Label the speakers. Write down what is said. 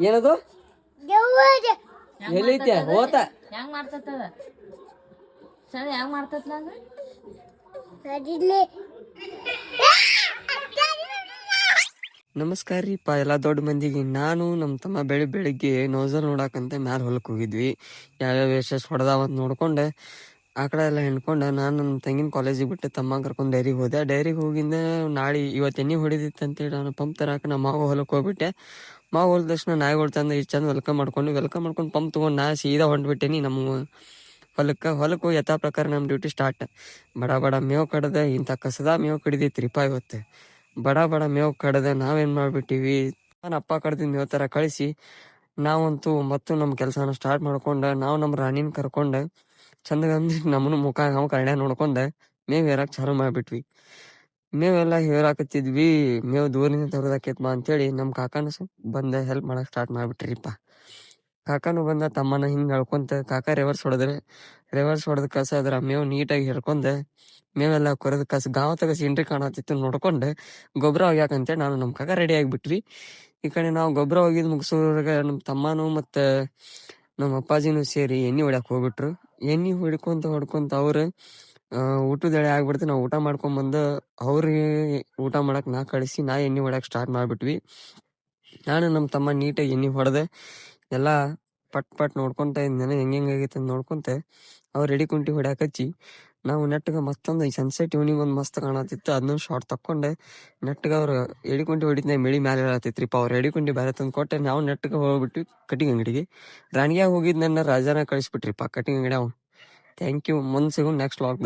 Speaker 1: ಏನದು ಎಲ್ಲೈತೆ ಹೋತ
Speaker 2: ಹೆಂಗ್ ಮಾಡ್ತದ ಸರಿ ಹೆಂಗ್ ಮಾಡ್ತದ
Speaker 1: ನಮಸ್ಕಾರ ರೀಪ್ಪ ಎಲ್ಲ ದೊಡ್ಡ ಮಂದಿಗೆ. ನಾನು ನಮ್ಮ ತಮ್ಮ ಬೆಳಿಗ್ಗೆ ನೋಸಲ್ ನೋಡಾಕಂತ ಮ್ಯಾಲ ಹೊಲಕ್ಕೆ ಹೋಗಿದ್ವಿ. ಯಾವ್ಯಾವ ಎಷ್ಟೆಷ್ಟು ಹೊಡೆದಾವ ಅಂತ ನೋಡ್ಕೊಂಡೆ ಆ ಕಡೆ ಎಲ್ಲ ಹೆಣ್ಕೊಂಡೆ ನಾನು ನಮ್ಮ ತಂಗಿನ ಕಾಲೇಜಿಗೆ ಬಿಟ್ಟು ತಮ್ಮ ಕರ್ಕೊಂಡು ಡೈರಿಗೆ ಹೋದೆ. ಡೈರಿಗೆ ಹೋಗಿಂದ ನಾಳೆ ಇವತ್ತು ಎಣ್ಣೆ ಹೊಡಿದಿತ್ತು ಅಂತೇಳಿ ನಾನು ಪಂಪ್ ತರಾಕ ನಮ್ಮ ಮಾವ ಹೊಲಕ್ಕೆ ಹೋಗ್ಬಿಟ್ಟೆ. ಮಾವ ಹೋದ ತಕ್ಷಣ ನಾಯಿಗಳು ತಂದು ಇಷ್ಟು ಚಂದ ವೆಲ್ಕಮ್ ಮಾಡ್ಕೊಂಡು ಪಂಪ್ ತೊಗೊಂಡು ನಾ ಸೀದಾ ಹೊಂಟ್ಬಿಟ್ಟೇನಿ ನಮ್ಮ ಹೊಲಕ್ಕೆ ಹೋಗಿ ಯಥಾ ಪ್ರಕಾರ ನಮ್ಮ ಡ್ಯೂಟಿ ಸ್ಟಾರ್ಟ್. ಬಡ ಮೇವು ಕಡ್ದೆ ಇಂಥ ಕಸದ ಮೇವು ಕಡಿದೈತ್ರಿಪ್ಪ ಇವತ್ತು. ಬಡ ಮೇವು ಕಡ್ದೆ ನಾವೇನು ಮಾಡಿಬಿಟ್ಟಿವಿ, ನಾನು ಅಪ್ಪ ಕಡ್ದಿದ್ದು ಮೇವು ಥರ ಕಳಿಸಿ ನಾವಂತೂ ಮತ್ತು ನಮ್ಮ ಕೆಲಸನ ಸ್ಟಾರ್ಟ್ ಮಾಡ್ಕೊಂಡು ನಾವು ನಮ್ಮ ರಾಣಿನ ಕರ್ಕೊಂಡು ಚಂದಗಂದ್ರೆ ನಮ್ಮನ್ನು ಮುಖ ನಾವು ಕರ್ಣ್ಯ ನೋಡ್ಕೊಂಡು ಮೇವು ಹೇರಕ್ಕೆ ಚಾಲು ಮಾಡಿಬಿಟ್ವಿ. ಮೇವೆಲ್ಲ ಹೇರಾಕತ್ತಿದ್ವಿ. ಮೇವು ದೂರಿಂದ ತರೋದಾಕೈತ್ ಬಾ ಅಂತೇಳಿ ನಮ್ಮ ಕಾಕಾನ ಬಂದ ಹೆಲ್ಪ್ ಮಾಡಕ್ಕೆ ಸ್ಟಾರ್ಟ್ ಮಾಡಿಬಿಟ್ರಿಪ್ಪ. ಕಾಕಾನು ಬಂದ ತಮ್ಮನ ಹಿಂಗೆ ಹೇಳ್ಕೊಂತ ಕಾಕ ರಿವರ್ಸ್ ಹೊಡೆದ ಕಸ ಅದ್ರ ಮೇವು ನೀಟಾಗಿ ಹಿರ್ಕೊಂಡೆ ಮೇವೆಲ್ಲ ಕೊರೆದ ಕಸ ಗಾಂವ್ ತಗ ಸೀನ್ರಿ ಕಾಣತಿತ್ತು ನೋಡ್ಕೊಂಡು ಗೊಬ್ಬರ ಒಗ್ಯಾಕಂತೇಳಿ ನಾನು ನಮ್ಮ ಕಾಕ ರೆಡಿ ಆಗಿಬಿಟ್ವಿ. ಈ ಕಡೆ ನಾವು ಗೊಬ್ಬರ ಒಗಿದ್ ಮುಗಿಸೋರ್ಗೆ ನಮ್ಮ ತಮ್ಮನೂ ಮತ್ತು ನಮ್ಮ ಅಪ್ಪಾಜಿನೂ ಸೇರಿ ಎಣ್ಣೆ ಹೊಡ್ಯಾಕೆ ಹೋಗ್ಬಿಟ್ರು. ಎಣ್ಣೆ ಹೊಡ್ಕೊಂತ ಅವ್ರು ಊಟದ ಎಳೆ ಆಗ್ಬಿಡ್ತು. ನಾವು ಊಟ ಮಾಡ್ಕೊಂಬಂದು ಅವ್ರಿಗೆ ಊಟ ಮಾಡಕ್ಕೆ ನಾ ಕಳಿಸಿ ನಾ ಎಣ್ಣೆ ಹೊಡ್ಯಾಕೆ ಸ್ಟಾರ್ಟ್ ಮಾಡಿಬಿಟ್ವಿ. ನಾನು ನಮ್ಮ ತಮ್ಮ ನೀಟಾಗಿ ಎಣ್ಣೆ ಹೊಡೆದೆ ಎಲ್ಲ ಪಟ್ ನೋಡ್ಕೊಂತ ಇದ್ದೇನೆ ಹೆಂಗೈತೆ ಅಂತ ನೋಡ್ಕೊಂತ ಅವ್ರು ರೆಡಿ ಕುಂಟಿ ಹೊಡ್ಯಾಕ ಹಚ್ಚಿ ನಾವು ನೆಟ್ಗೆ ಮತ್ತೊಂದು ಈ ಸನ್ಸೆಟ್ ಇವ್ನಿಂಗ್ ಒಂದು ಮಸ್ತ್ ಕಾಣತಿತ್ತು. ಅದನ್ನ ಶಾರ್ಟ್ ತಕ್ಕೊಂಡೆ ನೆಟ್ಗೆ ಅವ್ರು ಎಡಿಕುಂಟಿ ಹೊಡಿತ ಮೆಳಿ ಮ್ಯಾಲೆ ಹೇಳತ್ತಿತ್ರಿಪ್ಪ. ಅವ್ರು ಎಡಿಕುಂಟಿ ಬೇರೆ ತಂದು ಕೊಟ್ಟೆ. ನಾವು ನೆಟ್ಗೆ ಹೋಗ್ಬಿಟ್ವಿ ಕಟಿಂಗ್ ಅಂಗಡಿಗೆ. ರಾಣಿಯಾಗ ಹೋಗಿದ್ ನನ್ನ ರಾಜಾನ ಕಳಿಸ್ಬಿಟ್ರಿಪ್ಪ ಕಟಿಂಗ್ ಅಂಗಡಿ. ಅವ್ನು ಥ್ಯಾಂಕ್ ಯು. ಮುಂದೆ ಸಿಗೋ ನೆಕ್ಸ್ಟ್ ವ್ಲಾಗ್.